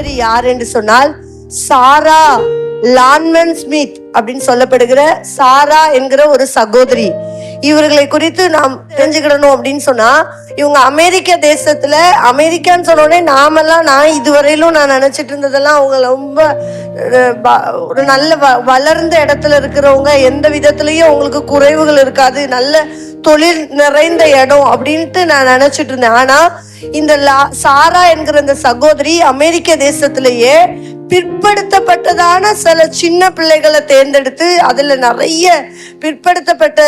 சகோதரி யார் என்று சொன்னால் சாரா லான்மன் ஸ்மித் அப்படின்னு சொல்லப்படுகிற சாரா என்கிற ஒரு சகோதரி. இவர்களை குறித்து நாம் தெரிஞ்சுக்கிடணும் அப்படின்னு சொன்னா, இவங்க அமெரிக்க தேசத்துல, அமெரிக்கான்னு சொன்னோடனே நான் இதுவரையிலும் நான் நினைச்சிட்டு இருந்ததெல்லாம் அவங்க ரொம்ப ஒரு நல்ல வளர்ந்த இடத்துல இருக்கிறவங்க, எந்த விதத்திலயும் அவங்களுக்கு குறைவுகள் இருக்காது, நல்ல தொழில் நிறைந்த இடம் அப்படின்ட்டு நான் நினைச்சிட்டு இருந்தேன். ஆனா இந்த சாரா என்கிற இந்த சகோதரி அமெரிக்க தேசத்திலேயே பிற்படுத்தப்பட்டதான சில சின்ன பிள்ளைகளை தேர்ந்தெடுத்து அதுல நிறைய பிற்படுத்தப்பட்ட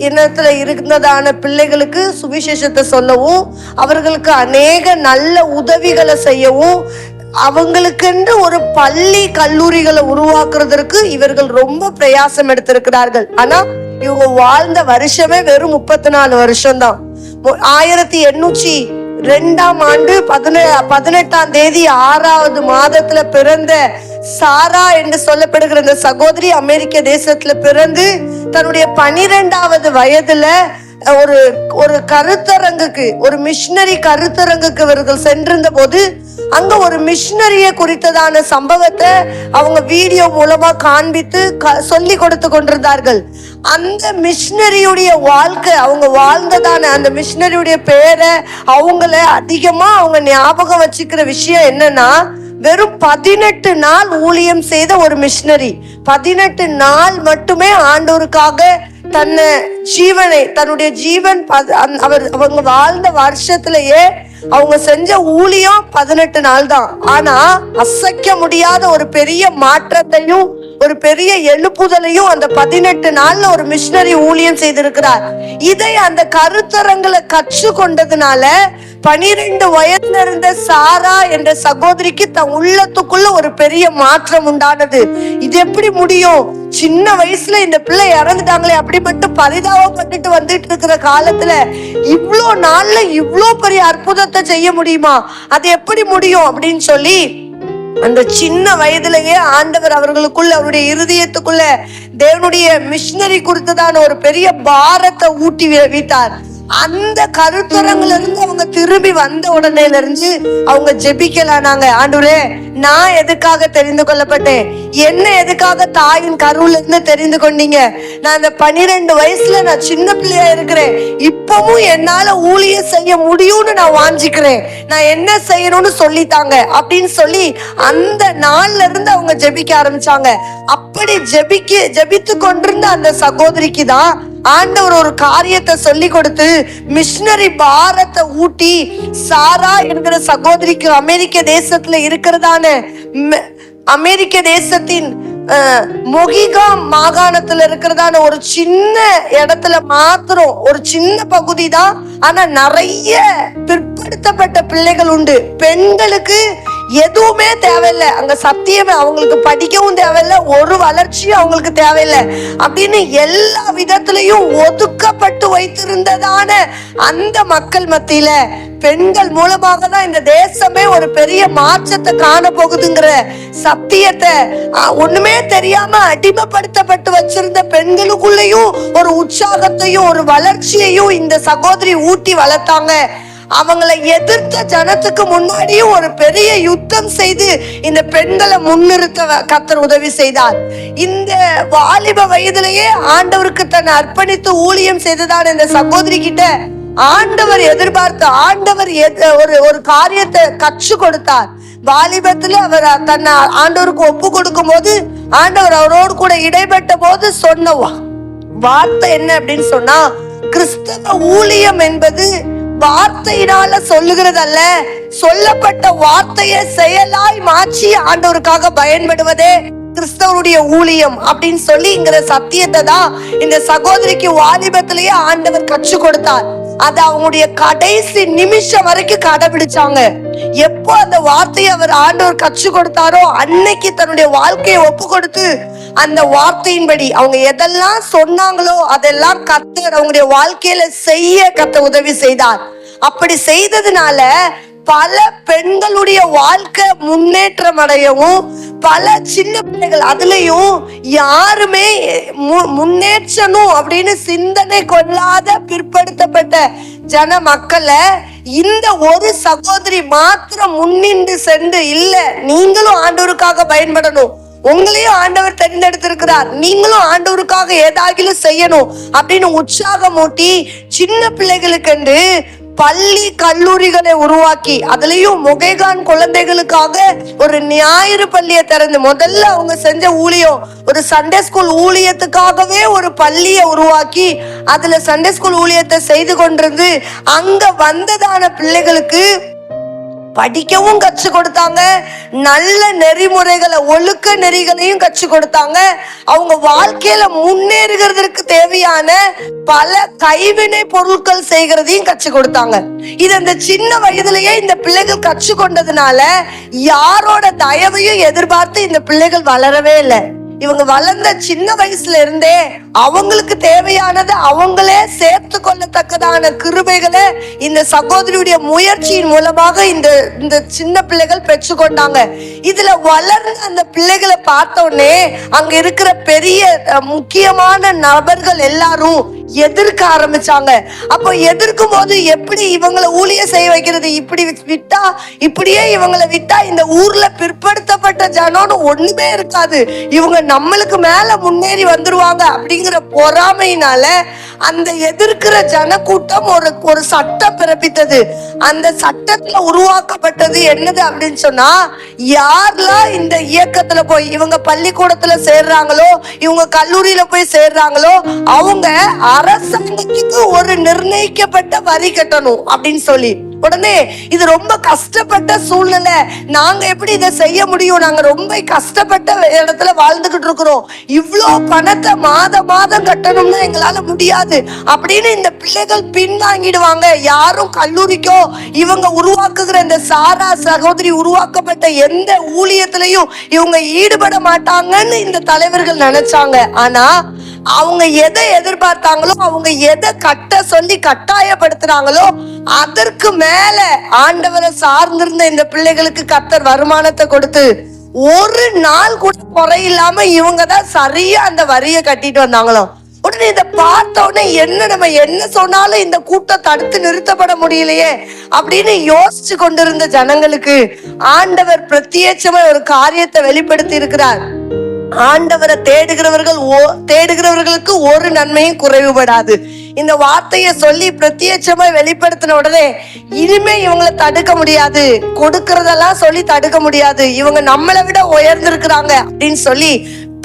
இனத்துல இருந்ததான பிள்ளைகளுக்கு சுவிசேஷத்தை சொல்லவும், அவர்களுக்கு அநேக நல்ல உதவிகளை செய்யவும், அவங்களுக்கென்று ஒரு பள்ளி கல்லூரிகளை உருவாக்குறதற்கு இவர்கள் ரொம்ப பிரயாசம் எடுத்திருக்கிறார்கள். ஆனா இவங்க வாழ்ந்த வருஷமே வெறும் 34 வருஷம்தான். 1802 18ஆம் தேதி 6வது மாதத்துல பிறந்த சாரா என்று சொல்லப்படுகிற இந்த சகோதரி அமெரிக்க தேசத்துல பிறந்து தன்னுடைய 12வது வயதுல ஒரு கருத்தரங்குக்கு, ஒரு மிஷனரி கருத்தரங்குக்கு இவர்கள் சென்றிருந்த போது அங்க ஒரு மிஷனரிய குறித்ததான சம்பவத்தை அவங்க வீடியோ மூலமா காண்பித்து சொல்லி கொடுத்து கொண்டிருந்தார்கள். அந்த மிஷனரியுடைய வாழ்க்கை, அவங்க வாழ்ந்ததான அந்த மிஷனரியுடைய பேரை அவங்கள அதிகமா அவங்க ஞாபகம் வச்சுக்கிற விஷயம் என்னன்னா, வெறும் 18 நாள் ஊழியம் செய்த ஒரு மிஷனரி, 18 நாள் மட்டுமே ஆண்டவருக்காக தன்னுடைய ஜீவன் அவங்க வாழ்ந்த வருஷத்திலேயே அவங்க செஞ்ச ஊழியம் 18 நாள் தான். ஆனா அசைக்க முடியாத ஒரு பெரிய மாற்றத்தையும் ஒரு பெரிய எழுப்புதலையும் அந்த 18 நாள்ல ஒரு மிஷனரி ஊழியம் செய்திருக்கிறார். இதை அந்த கருத்தரங்களை கற்று கொண்டதுனால 12 வயதுல இருந்த சாரா என்ற சகோதரிக்கு தன் உள்ளத்துக்குள்ள ஒரு பெரிய மாற்றம் உண்டானது. இது எப்படி முடியும்? சின்ன வயசுல இந்த பிள்ளை இறந்துட்டாங்களே அப்படி மட்டும் பரிதாபப்பட்டுட்டு வந்துட்டு இருக்கிற காலத்துல இவ்வளோ நாள்ல இவ்வளோ பெரிய அற்புதத்தை செய்ய முடியுமா? அது எப்படி முடியும் அப்படின்னு சொல்லி அந்த சின்ன வயதிலேயே ஆண்டவர் அவர்களுக்குள்ள, அவருடைய இருதயத்துக்குள்ள தேவனுடைய மிஷனரி குறித்ததான ஒரு பெரிய பாரத்தை ஊட்டி வைத்தார். அந்த கருத்தரங்குல இருந்து அவங்க திரும்பி வந்த உடனேல இருந்து அவங்க ஜெபிக்கலானாங்க. ஆண்டவரே, நான் எதுக்காக தெரிந்து கொள்ளப்பட்டேன்? என்ன எதுக்காக தாயின் கருவுல இருந்து தெரிந்து கொண்டீங்க? நான் அந்த 12 வயசுல நான் சின்ன பிள்ளையா இருக்கிறேன், இப்பவும் என்னால ஊழியம் செய்ய முடியும்னு நான் வாஞ்சிக்கிறேன், நான் என்ன செய்யணும்னு சொல்லித்தாங்க அப்படின்னு சொல்லி அந்த நாள்ல இருந்து அவங்க ஜெபிக்க ஆரம்பிச்சாங்க. அப்படி ஜெபித்து கொண்டிருந்த அந்த சகோதரிக்கு தான் ஆண்டவர் ஒரு காரியத்தை சொல்லி கொடுத்து மிஷனரி பாரத்தை ஊட்டி சாரா என்கிற சகோதரிக்கு அமெரிக்க தேசத்துல இருக்கிறதான அமெரிக்க தேசத்தின் மொகிகா மாகாணத்துல இருக்கிறதான ஒரு சின்ன இடத்துல மாத்திரம் ஒரு சின்ன பகுதி தான். ஆனா நிறைய பிற்படுத்தப்பட்ட பிள்ளைகள் உண்டு. பெண்களுக்கு எதுவுமே தேவையில்லை அங்க, சத்தியமே அவங்களுக்கு படிக்கவும் தேவையில்லை, ஒரு வளர்ச்சியும் அவங்களுக்கு தேவையில்லை அப்படின்னு எல்லா விதத்திலையும் ஒதுக்கப்பட்டு வைத்திருந்ததான அந்த மக்கள் மத்தியில பெண்கள் மூலமாக தான் இந்த தேசமே ஒரு பெரிய மாற்றத்தை காண போகுதுங்கிற சத்தியத்தை ஒண்ணுமே தெரியாம அடிமைப்படுத்தப்பட்டு வச்சிருந்த பெண்களுக்குள்ளேயும் ஒரு உற்சாகத்தையும் ஒரு வளர்ச்சியையும் இந்த சகோதரி ஊட்டி வளர்த்தாங்க. அவங்களை எதிர்த்த ஜனத்துக்கு முன்னாடியும் ஒரு பெரிய யுத்தம் செய்து இந்த பெண்களை முன்னிறுத்த கர்த்தர் உதவி செய்தார். இந்த வாலிப வயதிலேயே ஆண்டவருக்கு தன்னை அர்ப்பணித்து ஊழியம் செய்ததான இந்த சகோதரி கிட்ட ஆண்டவர் எதிர்பார்த்த ஒரு காரியத்தை கற்று கொடுத்தார். வாலிபத்துல அவர் தன்னை ஆண்டவருக்கு ஒப்பு கொடுக்கும் போது ஆண்டவர் அவரோடு கூட இடைப்பட்ட போது சொன்ன வார்த்தை என்ன அப்படின்னு சொன்னா, கிறிஸ்தவ ஊழியம் என்பது வார்த்தையினால சொல்லுகிறதல்ல, சொல்லப்பட்ட வார்த்தையை செயலாய் மாற்றி ஆண்டவருக்காக பயன்படுவதே கிறிஸ்தவருடைய ஊழியம் அப்படின்னு சொல்லிங்கிற சத்தியத்தை தான் இந்த சகோதரிக்கு வாலிபத்திலேயே ஆண்டவர் கற்று கொடுத்தார். அது அவங்களுடைய கடைசி நிமிஷம் வரைக்கும் கடைபிடிச்சாங்க. எப்போ அந்த வார்த்தையை அவர் ஆண்டவர் கற்று கொடுத்தாரோ அன்னைக்கு தன்னுடைய வாழ்க்கையை ஒப்பு கொடுத்து அந்த வார்த்தையின்படி அவங்க எதெல்லாம் சொன்னாங்களோ அதெல்லாம் கர்த்தர் அவங்களுடைய வாழ்க்கையில செய்ய கர்த்தர் உதவி செய்தார். அப்படி செய்ததுனால பல பெண்களுடைய வாழ்க்கை முன்னேற்றம் அடையவும், பல சின்ன பிள்ளைகள் அதுலயும் யாருமே முன்னேற்றணும் அப்படின்னு சிந்தனை கொள்ளாத பிற்படுத்தப்பட்ட ஜன மக்களை இந்த ஒரு சகோதரி மாத்திரம் முன்னின்று சென்று, இல்ல நீங்களும் ஆண்டவருக்காக பயன்படணும், உங்களையும் ஆண்டவர் தேர்ந்தெடுத்திருக்கிறார், நீங்களும் ஆண்டவருக்காக ஏதாகிலும் செய்யணும் அப்படின்னு உற்சாகம் ஊட்டி சின்ன பிள்ளைகளுக்கு பள்ளி கல்லூரிகளை உருவாக்கி, அதுலயும் மொகைகான் குழந்தைகளுக்காக ஒரு ஞாயிறு பள்ளியை திறந்து, முதல்ல அவங்க செஞ்ச ஊழியம் ஒரு சண்டே ஸ்கூல் ஊழியத்துக்காகவே ஒரு பள்ளியை உருவாக்கி அதுல சண்டே ஸ்கூல் ஊழியத்தை செய்து கொண்டிருந்து அங்க வந்ததான பிள்ளைகளுக்கு படிக்கவும் கற்று கொடுத்தாங்க, நல்ல நெறிமுறைகளை ஒழுக்க நெறிகளையும் கற்று கொடுத்தாங்க. அவங்க வாழ்க்கையில முன்னேறுகிறதுக்கு தேவையான பல கைவினை பொருட்கள் செய்கிறதையும் கற்று கொடுத்தாங்க. இது அந்த சின்ன வயதுலயே இந்த பிள்ளைகள் கற்று கொண்டதுனால யாரோட தயவையும் எதிர்பார்த்து இந்த பிள்ளைகள் வளரவே இல்லை. இவங்க வளர்ந்த சின்ன வயசுல இருந்தே அவங்களுக்கு தேவையானது அவங்களே சேர்த்து கொள்ளத்தக்கதான கிருபைகளை இந்த சகோதரியுடைய முயற்சியின் மூலமாக இந்த சின்ன பிள்ளைகள் பெற்றுக்கொண்டாங்க. இதுல வளர்ந்த அந்த பிள்ளைகளை பார்த்த உடனே அங்க இருக்கிற பெரிய முக்கியமான நபர்கள் எல்லாரும் எதிர்க்க ஆரம்பிச்சாங்க. அப்போ எதிர்க்கும் போது எப்படி இவங்களை ஊழிய செய்ய வைக்கிறது, இப்படி விட்டா இப்படியே இவங்களை விட்டா இந்த ஊர்ல பிற்படுத்தப்பட்ட ஜனம்னு ஒண்ணுமே இருக்காது, இவங்க நம்மளுக்கு மேல முன்னேறி வந்துருவாங்க அப்படிங்கிற பொறாமையினால அந்த எதிர்க்கிற ஜனக்கூட்டம் ஒரு சட்டம் பிறப்பித்தது. அந்த சட்டத்துல உருவாக்கப்பட்டது என்னது அப்படின்னு சொன்னா, யாரெல்லாம் இந்த இயக்கத்துல போய் இவங்க பள்ளிக்கூடத்துல சேர்றாங்களோ, இவங்க கல்லூரியில போய் சேர்றாங்களோ, அவங்க அரசாங்கத்துக்கு ஒரு நிர்ணயிக்கப்பட்ட வரி கட்டணும் அப்படின்னு சொல்லி. உடனே இது ரொம்ப கஷ்டப்பட்ட சூழ்நிலை, நாங்க எப்படி இதை செய்ய முடியும், நாங்க ரொம்ப கஷ்டப்பட்ட இடத்துல வாழ்ந்துகிட்டு இருக்கிறோம், இவ்வளோ பணத்தை மாதம் கட்டணும்னா எங்களால முடியாது அப்படின்னு இந்த பிள்ளைகள் பின்வாங்கிடுவாங்க. யாரும் கல்லூரிக்கோ இவங்க உருவாக்குகிற இந்த சாரா சகோதரி உருவாக்கப்பட்ட எந்த ஊழியத்திலையும் இவங்க ஈடுபட மாட்டாங்கன்னு இந்த தலைவர்கள் நினைச்சாங்க. ஆனா அவங்க எதை எதிர்பார்த்தாங்களோ, அவங்க எதை கட்ட சொல்லி கட்டாயப்படுத்துறாங்களோ அதற்கு மேல ஆண்டவரை சார்ந்திருந்த இந்த பிள்ளைகளுக்கு கர்த்தர் வருமானத்தை கொடுத்து ஒரு நாள் கூட குறையில்லாம இவங்க தான் சரியா அந்த வரியை கட்டிட்டு வந்தாங்களோ. உடனே இதை பார்த்த உடனே நம்ம என்ன சொன்னாலும் இந்த கூட்டம் தடுத்து நிறுத்தப்பட முடியலையே அப்படின்னு யோசிச்சு கொண்டிருந்த ஜனங்களுக்கு ஆண்டவர் பிரத்யட்சமா ஒரு காரியத்தை வெளிப்படுத்தி இருக்கிறார். ஆண்டவரை தேடுகிறவர்களுக்கு ஒரு நன்மையும் குறைவுபடாது. இந்த வார்த்தையை சொல்லி பிரத்யட்சமா வெளிப்படுத்தின உடனே இனிமே இவங்களை தடுக்க முடியாது, கொடுக்கறதெல்லாம் சொல்லி தடுக்க முடியாது, இவங்க நம்மளை விட உயர்ந்திருக்கிறாங்க அப்படின்னு சொல்லி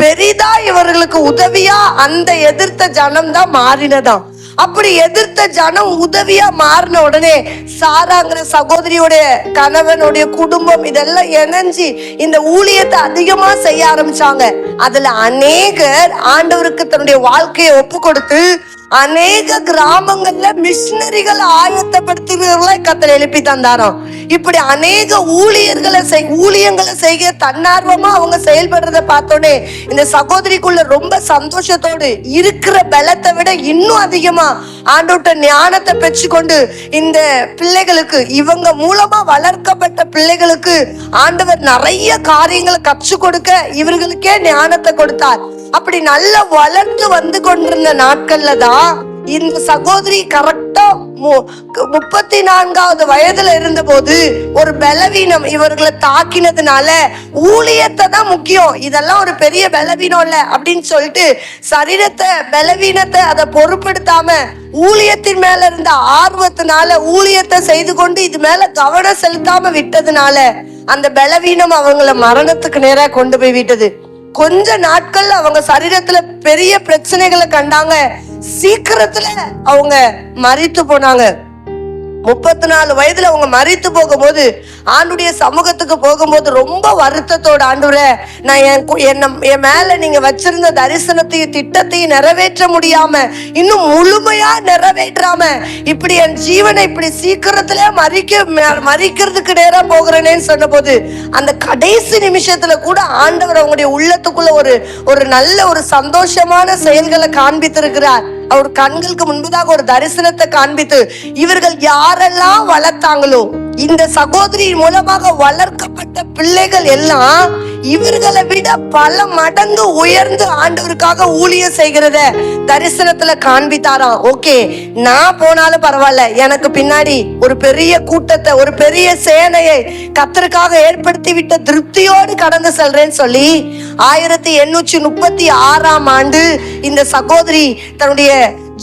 பெரிதா இவர்களுக்கு உதவியா அந்த எதிர்த்த ஜனம் தான் மாறினதாம். அப்படி எதிர்த்த ஜனம் உதவியா மாறின உடனே சாராங்கிற சகோதரியோடைய கணவனுடைய குடும்பம் இதெல்லாம் இணைஞ்சு இந்த ஊழியத்தை அதிகமா செய்ய ஆரம்பிச்சாங்க. அதுல அநேகர் ஆண்டவருக்கு தன்னுடைய வாழ்க்கையை ஒப்பு கொடுத்து அநேக கிராமங்கள்ல மிஷினரிகள் ஆயத்தப்படுத்துகிறவர்களை கர்த்தர் எழுப்பி தந்தாராம். இப்படி அநேக ஊழியங்களை செய்ய தன்னார்வமா அவங்க செயல்படுறத பார்த்தோன்னே இந்த சகோதரிக்குள்ள ரொம்ப சந்தோஷத்தோடு இருக்கிற பலத்தை விட இன்னும் அதிகமா ஆண்டவர்ட்ட ஞானத்தை பெற்றுக்கொண்டு இந்த பிள்ளைகளுக்கு, இவங்க மூலமா வளர்க்கப்பட்ட பிள்ளைகளுக்கு ஆண்டவர் நிறைய காரியங்களை கற்றுக் கொடுக்க இவர்களுக்கே ஞானத்தை கொடுத்தார். அப்படி நல்லா வளர்ந்து வந்து கொண்டிருந்த நாட்கள்ல தான் இந்த சகோதரி கரெக்டா 34வது வயதுல இருந்த போது ஒரு பலவீனம் இவர்களை தாக்கினதுனால ஊழியத்தை தான் முக்கியம், இதெல்லாம் ஒரு பெரிய பலவீனம் இல்ல அப்படின்னு சொல்லிட்டு சரீரத்தை பலவீனத்தை அதை பொருட்படுத்தாம ஊழியத்தின் மேல இருந்த ஆர்வத்தினால ஊழியத்தை செய்து கொண்டு இது மேல கவனம் செலுத்தாம விட்டதுனால அந்த பலவீனம் அவங்கள மரணத்துக்கு நேரா கொண்டு போய் விட்டது. கொஞ்ச நாட்கள்ல அவங்க சரீரத்துல பெரிய பிரச்சனைகளை கண்டாங்க. சீக்கிரத்துல அவங்க மரித்து போனாங்க. 34 வயதுல அவங்க மரித்து போகும்போது ஆண்டுடைய சமூகத்துக்கு போகும்போது ரொம்ப வருத்தத்தோட, ஆண்டவரே நான் என் மேல நீங்க வச்சிருந்த தரிசனத்தையும் திட்டத்தையும் நிறைவேற்ற முடியாம இன்னும் முழுமையா நிறைவேற்றாம இப்படி என் ஜீவனை இப்படி சீக்கிரத்துல மறிக்கிறதுக்கு நேரா போகிறேன்னு சொன்ன போது அந்த கடைசி நிமிஷத்துல கூட ஆண்டவர் அவங்களுடைய உள்ளத்துக்குள்ள ஒரு நல்ல ஒரு சந்தோஷமான செயல்களை காண்பித்திருக்கிறார். அவர் கண்களுக்கு முன்பதாக ஒரு தரிசனத்தை காண்பித்து இவர்கள் யாரெல்லாம் வளர்த்தாங்களோ இந்த சகோதரி மூலமாக வளர்க்கப்பட்ட பிள்ளைகள் எல்லாம் இவர்களை விட பல மடங்கு உயர்ந்து ஆண்டவருக்காக ஊழியம் செய்கிறத தரிசனத்துல காண்பித்தாராம். ஓகே, நான் போனாலும் பரவாயில்ல, எனக்கு பின்னாடி ஒரு பெரிய கூட்டத்தை, ஒரு பெரிய சேனையை கர்த்தருக்காக ஏற்படுத்தி விட்ட திருப்தியோடு கடந்து செல்றேன்னு சொல்லி 1836ஆம் ஆண்டு இந்த சகோதரி தன்னுடைய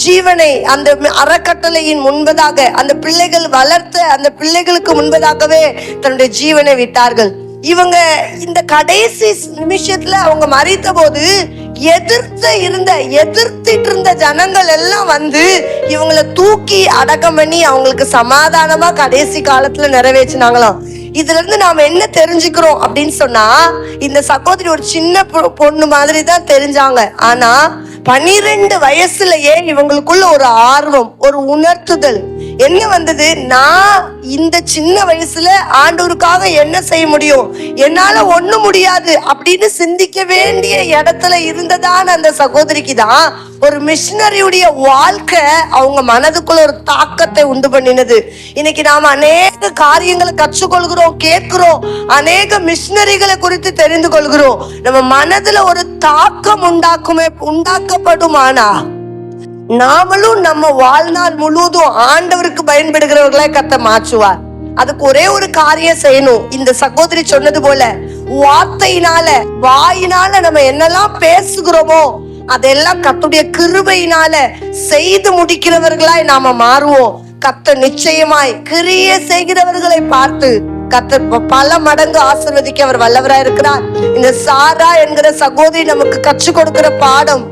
ஜீவனை அந்த அறக்கட்டளையின் முன்பதாக, அந்த பிள்ளைகள் வளர்த்த அந்த பிள்ளைகளுக்கு முன்பதாகவே தன்னுடைய ஜீவனை விட்டார்கள். இவங்க இந்த கடைசி நிமிஷத்துல அவங்க மறித்த போது எதிர்த்திட்டு இருந்த ஜனங்கள் எல்லாம் வந்து இவங்களை தூக்கி அடக்கம் பண்ணி அவங்களுக்கு சமாதானமா கடைசி காலத்துல நிறைவேற்றினாங்களாம். இதுல இருந்து நாம என்ன தெரிஞ்சுக்கிறோம் அப்படின்னு சொன்னா, இந்த சகோதரி ஒரு சின்ன பொண்ணு மாதிரி தான் தெரிஞ்சாங்க. ஆனா 12 வயசுலயே இவங்களுக்குள்ள ஒரு ஆர்வம், ஒரு உணர்த்துதல் என்ன வந்தது, நான் இந்த சின்ன வயசுல ஆண்டவருக்காக என்ன செய்ய முடியும், என்னால ஒண்ணு முடியாது அப்படின்னு சிந்திக்க வேண்டிய இடத்துல இருந்ததான அந்த சகோதரிக்கு தான் ஒரு மிஷனரியுடைய வாழ்க்கை அவங்க மனதுக்குள்ள ஒரு தாக்கத்தை உண்டு பண்ணினது. இன்னைக்கு நாம அநேக காரியங்களை கற்றுக்கொள்கிறோம், கேட்கிறோம், அநேக மிஷனரிகளை குறித்து தெரிந்து கொள்கிறோம். நம்ம மனதுல ஒரு தாக்கம் உண்டாக்கப்படுமானா நாமளும் நம்ம வாழ்நாள் முழுவதும் ஆண்டவருக்கு பயன்படுகிறவர்களா கர்த்தர் மாற்றுவார். அதுக்கு ஒரே ஒரு காரியம் செய்யணும். இந்த சகோதரி சொன்னது போல வார்த்தையினால, வாயினால நம்ம என்னெல்லாம் பேசுகிறோமோ அதெல்லாம் கர்த்தருடைய கிருபையினால செய்து முடிக்கிறவர்களாய் நாம மாறுவோம். கர்த்தர் நிச்சயமாய் கிரியை செய்கிறவர்களை பார்த்து கர்த்தர் பல மடங்கு ஆசீர்வதிக்க அவர் வல்லவராய் இருக்கிறார். இந்த சாரா என்கிற சகோதரி நமக்கு கற்றுக் கொடுக்கிற பாடம்,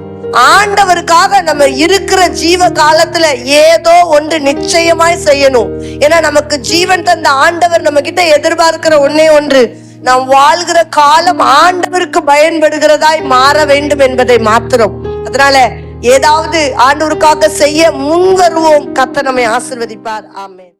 ஆண்டவருக்காக நம்ம இருக்கிற ஜீவ காலத்துல ஏதோ ஒன்று நிச்சயமாய் செய்யணும். ஏன்னா நமக்கு ஜீவன் தந்த ஆண்டவர் நம்ம கிட்ட எதிர்பார்க்கிற ஒன்னே ஒன்று, நாம் வாழ்கிற காலம் ஆண்டவருக்கு பயன்படுகிறதாய் மாற வேண்டும் என்பதை மாத்திரம். அதனால ஏதாவது ஆண்டவருக்காக செய்ய முன் வருவோம். கர்த்தர் நம்மை ஆசீர்வதிப்பார். ஆமென்.